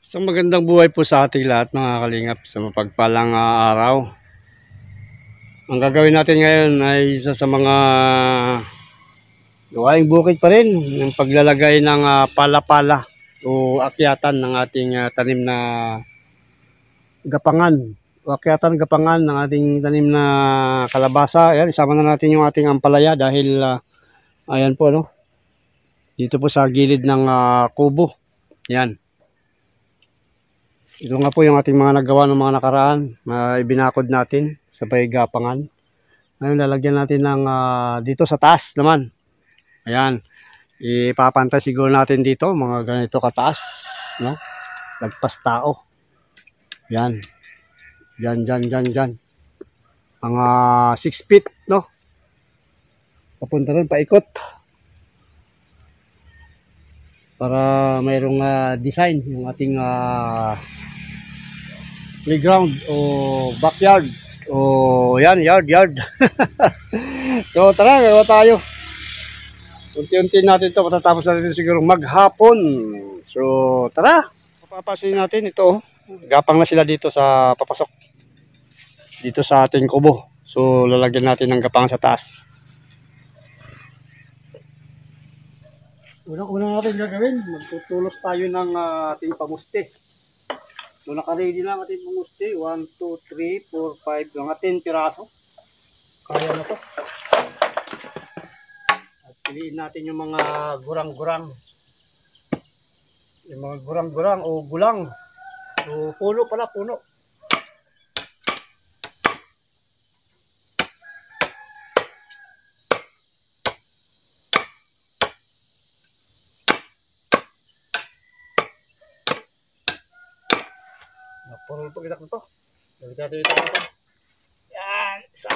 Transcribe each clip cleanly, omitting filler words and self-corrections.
Isang magandang buhay po sa ating lahat mga kalingap sa mapagpalang araw. Ang gagawin natin ngayon ay isa sa mga gawaing bukid pa rin, yung paglalagay ng pala-pala o akyatan ng ating tanim na gapangan. O akyatan gapangan ng ating tanim na kalabasa. Ayan, isama na natin yung ating ampalaya dahil ayan po, no? Dito po sa gilid ng kubo. Ayan. Ito nga po yung ating mga nagawa ng mga nakaraan na ibinakod natin sa gapangan. Ngayon lalagyan natin ng dito sa taas naman. Ayan. Ipapantay siguro natin dito mga ganito kataas, no? Lagpas tao. Ayan. Diyan. Mga 6 feet, no? Papunta rin paikot. Para mayroong design yung ating playground o backyard o yan, yard. So tara, gagawa tayo. Unti-unti natin ito, matatapos natin siguro maghapon. So tara, papapasin natin ito. Gapang na sila dito sa papasok dito sa ating kubo. So lalagyan natin ng gapang sa taas. Unang-una natin gagawin, magtutulos tayo ng ating pamuste. So naka-ready na ang ating pamuste. 1, 2, 3, 4, 5, mga 10 piraso. Kaya na to. At piliin natin yung mga gurang-gurang. Yung mga gurang-gurang o gulang. So puno pala, puno. Napurol po kita nito. Dito ito. Yan, isa.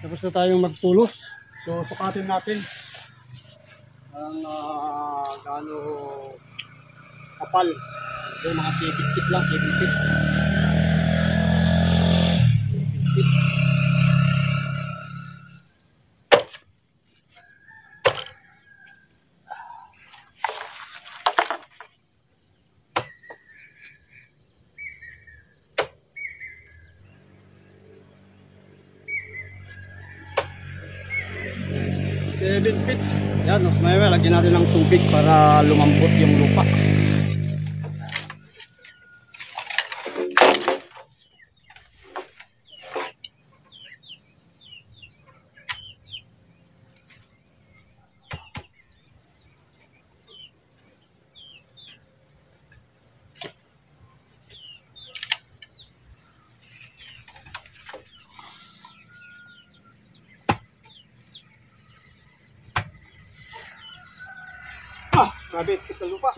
Tapos na tayong magtulos. So sukatin natin ang gaano kapal. So, mga 7 feet lang, 7 feet. 7 feet. Yan, may lagyan natin ng tubig para lumambot yung lupa. Grabe, sa lupa.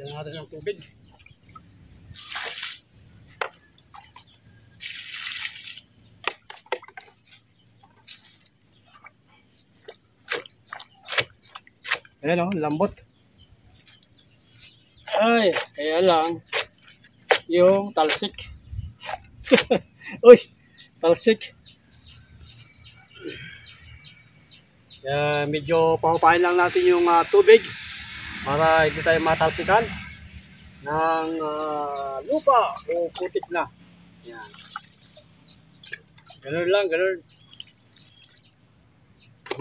Lagyan natin ng tubig. Ayan o, lambot. Ay, kaya lang yung talsik. Uy, talsik. Medyo paupahin lang natin yung tubig para hindi tayo matalsikan ng lupa o putik na. Yan. Ganun lang, ganun.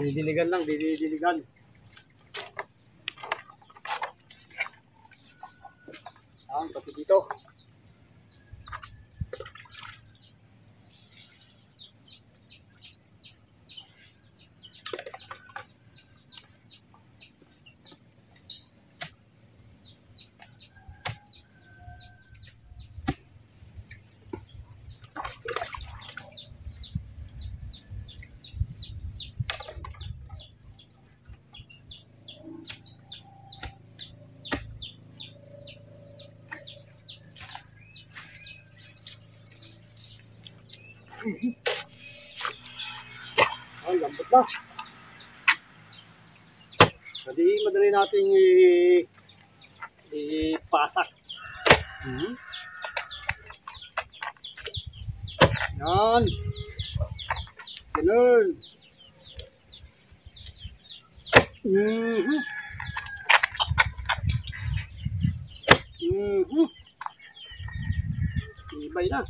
Didiligan lang, didiligan. Pati dito. Ay, lambot na. Hindi madali nating ipasak. Yan. Ganun. Ibay na.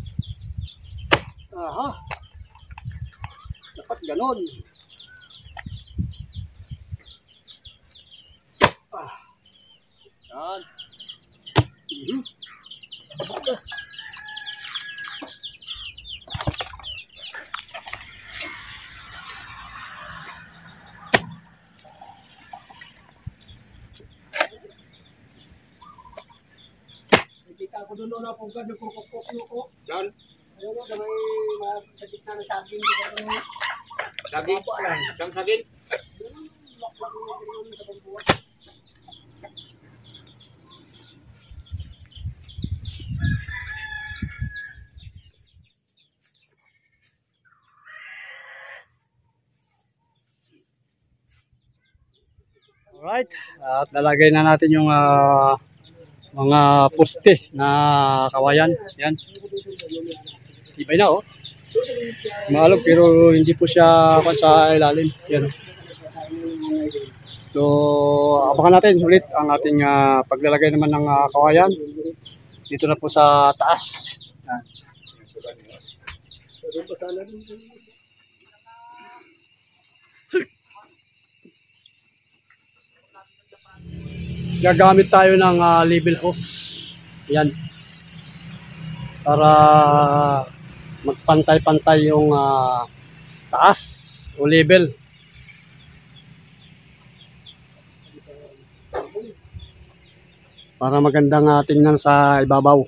Aha. Dapat ganon. Yan. Kita ko doon na kung gano'n kukukuk-kuk. Yan. Ayun na, may masakit na saging. Saging? Siyang saging? Alright, at nalagay na natin yung mga poste na kawayan. Yan. Ibay na oh. Maalog pero hindi po siya sa ilalim. Yan. So, abangan natin ulit ang ating paglalagay naman ng kawayan. Dito na po sa taas. Yan. Gagamit tayo ng level hose. Yan. Para magpantay-pantay yung taas o level. Para magandang tingnan sa ibabaw.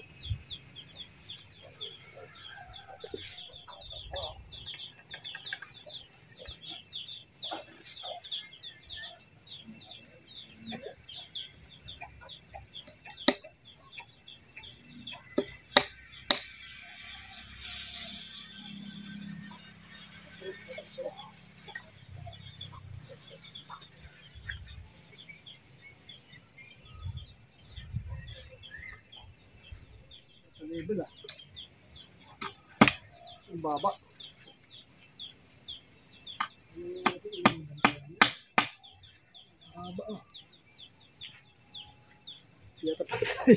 Level ang baba. Baba oh. Yata pa tayo.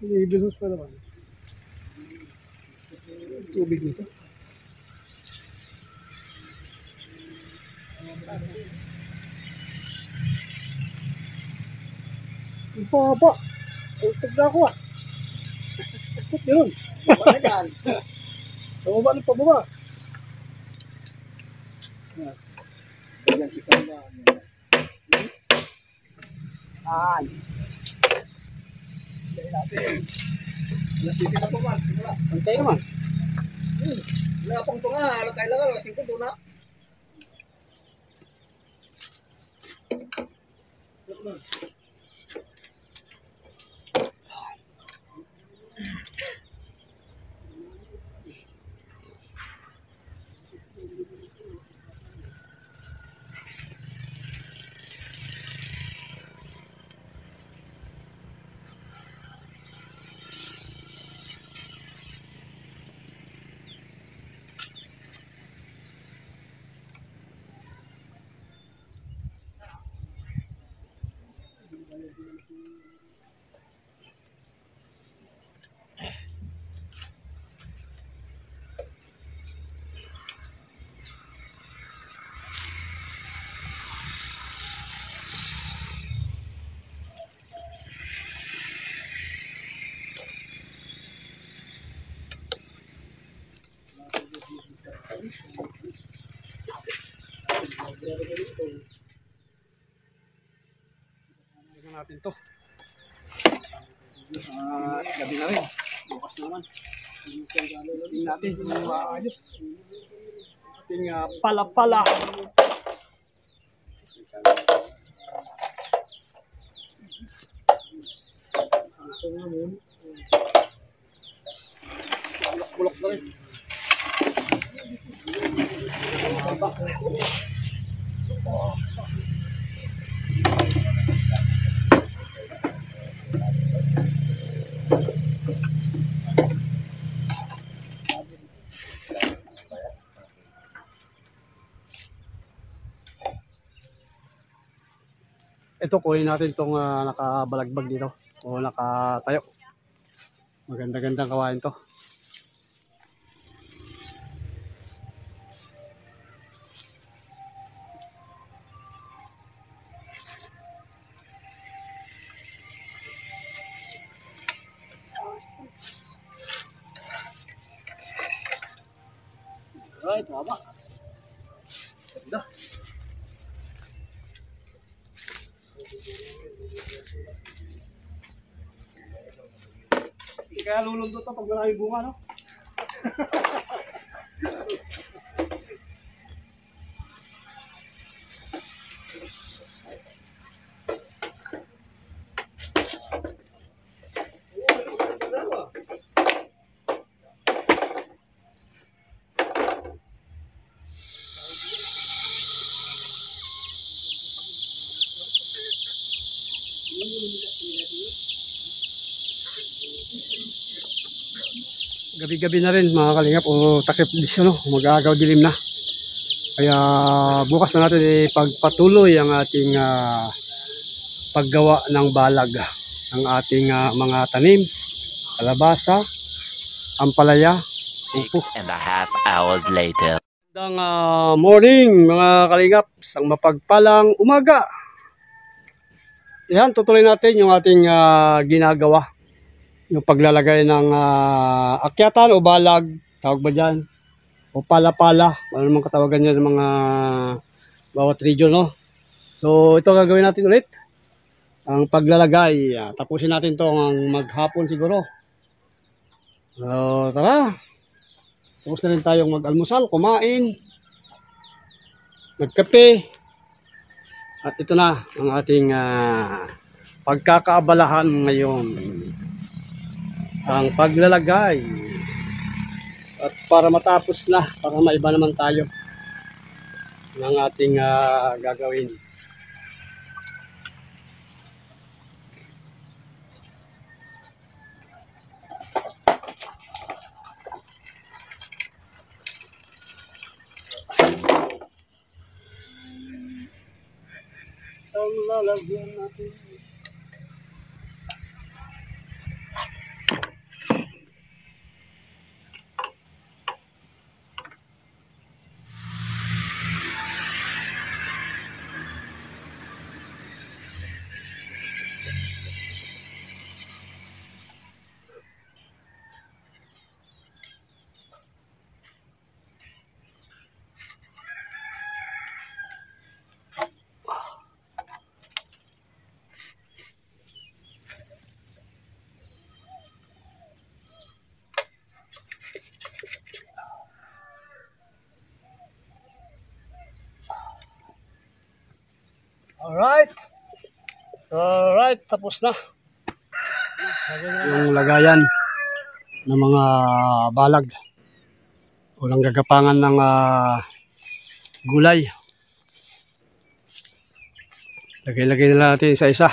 Level hose pa naman. Tubig nito. Ang baba. Ultog na ako Ikot yun. Baba na dyan. Pababa na pababa. Yan si Kaya. Yan. Dahil natin. Lasiti na po man. Pantay naman. Wala pang ito nga. Alatay lang. Lasing ko doon na. Tingnan natin to. Gabi na rin. Bukas naman. Tingnan natin kung maayos. Ating pala-pala. Bulok na rin. Ito, kunin natin itong nakabalagbag dito o nakatayo. Maganda-gandang kawain to. Alright, tama. Ganda. Hindi kaya lulundot to pag wala yung bunga, no? Gabi-gabi na rin mga kalingap o takip disyo, no? Mag-aagaw dilim na. Kaya bukas na natin ipagpatuloy ang ating paggawa ng balag ng ating mga tanim, kalabasa, ampalaya, upo. 6.5 hours later. Magandang morning mga kalingap, isang mapagpalang umaga. Yan, tutuloy natin yung ating ginagawa. Yung paglalagay ng akyatan o balag, tawag ba dyan? O pala-pala, ano naman katawagan niya ng mga bawat region, no? So, ito gagawin natin ulit. Ang paglalagay, tapusin natin to ang maghapon siguro. So, tara. Tapos na rin tayong mag-almusal, kumain, magkape. At ito na ang ating pagkakaabalahan ngayon. Ang paglalagay. At para matapos na, para maiba naman tayo ng ating gagawin. Ang lalagyan natin. Alright, tapos na. Yung lagayan ng mga balag. Walang gagapangan ng gulay. Lagay-lagay na natin isa-isa.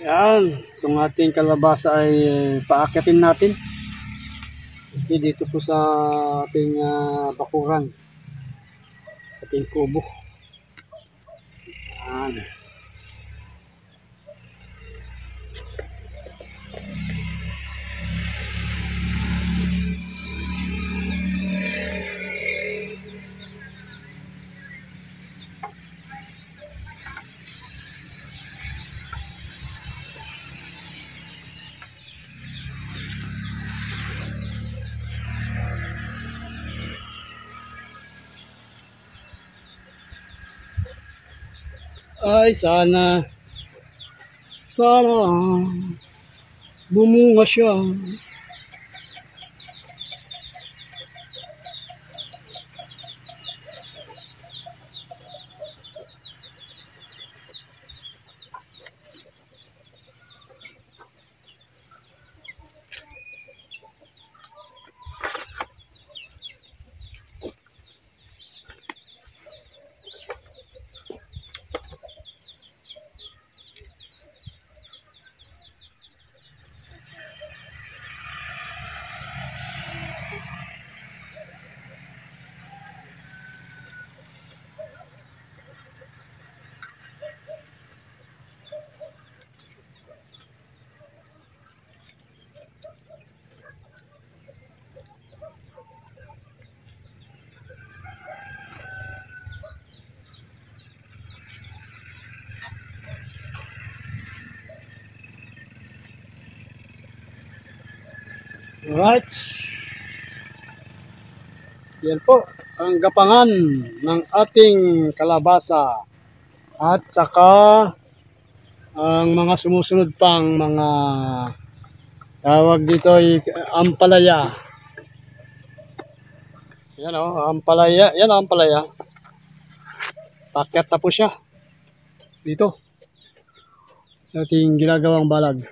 Yan, itong ating kalabasa ay paakyatin natin. Okay, dito po sa ating bakuran, ating kubo. Yan. Ay, sana bumunga siya. Alright. Yan po ang gapangan ng ating kalabasa. At saka ang mga sumusunod pang mga tawag dito ay ampalaya. Yan o, ampalaya. Yan ang ampalaya. Pakyat na po siya. Dito. Ating ginagawang balag.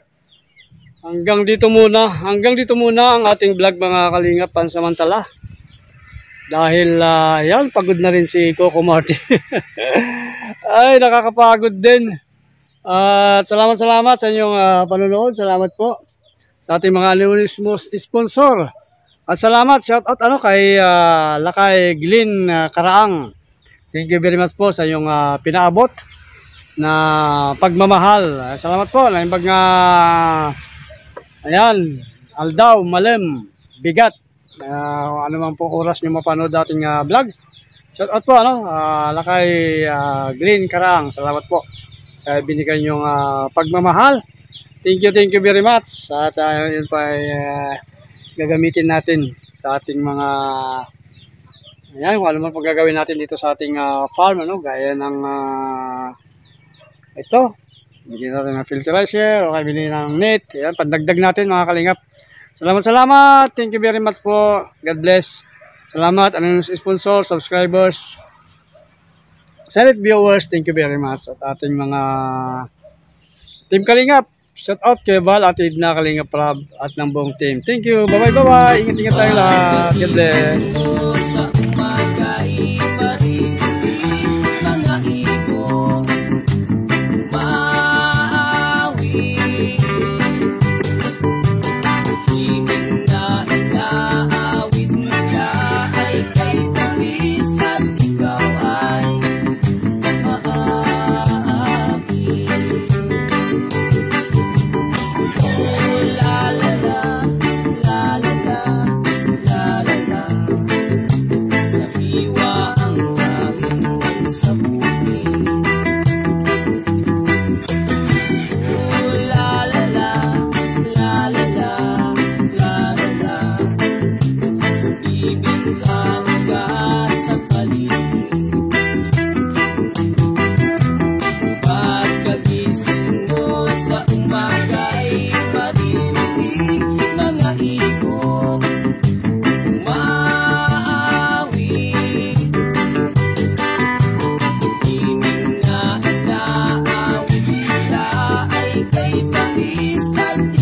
Hanggang dito muna ang ating vlog mga kalingap pansamantala. Dahil yan, pagod na rin si Coco Martin. Ay, nakakapagod din. At salamat sa inyong panonood. Salamat po sa ating mga anonymous sponsor. At salamat, shout out kay Lakay Glenn Karaang. Thank you very much po sa inyong pinaabot na pagmamahal. Salamat po. Naimbag nga ayan, Aldaw, Malem, Bigat. Ano man po oras nyo mapanood dating vlog. Shout out po, Lakay Green Karang. Salamat po sa binigay nyong pagmamahal. Thank you very much. At yun pa ay gagamitin natin sa ating mga ayan, kung ano man po gagawin natin dito sa ating farm, gaya ng ito. Bigyan natin ng filterizer o kaya bilhin ng net. Ayan, pandagdag natin mga kalingap. Salamat. Thank you very much po. God bless. Salamat. Anong sponsor, subscribers, silent viewers. Thank you very much. At ating mga team kalingap. Shout out kay Val at Edna Kalingap Rab at ng buong team. Thank you. Bye-bye. Ingat tayo lahat. God bless. Ay kay Patis at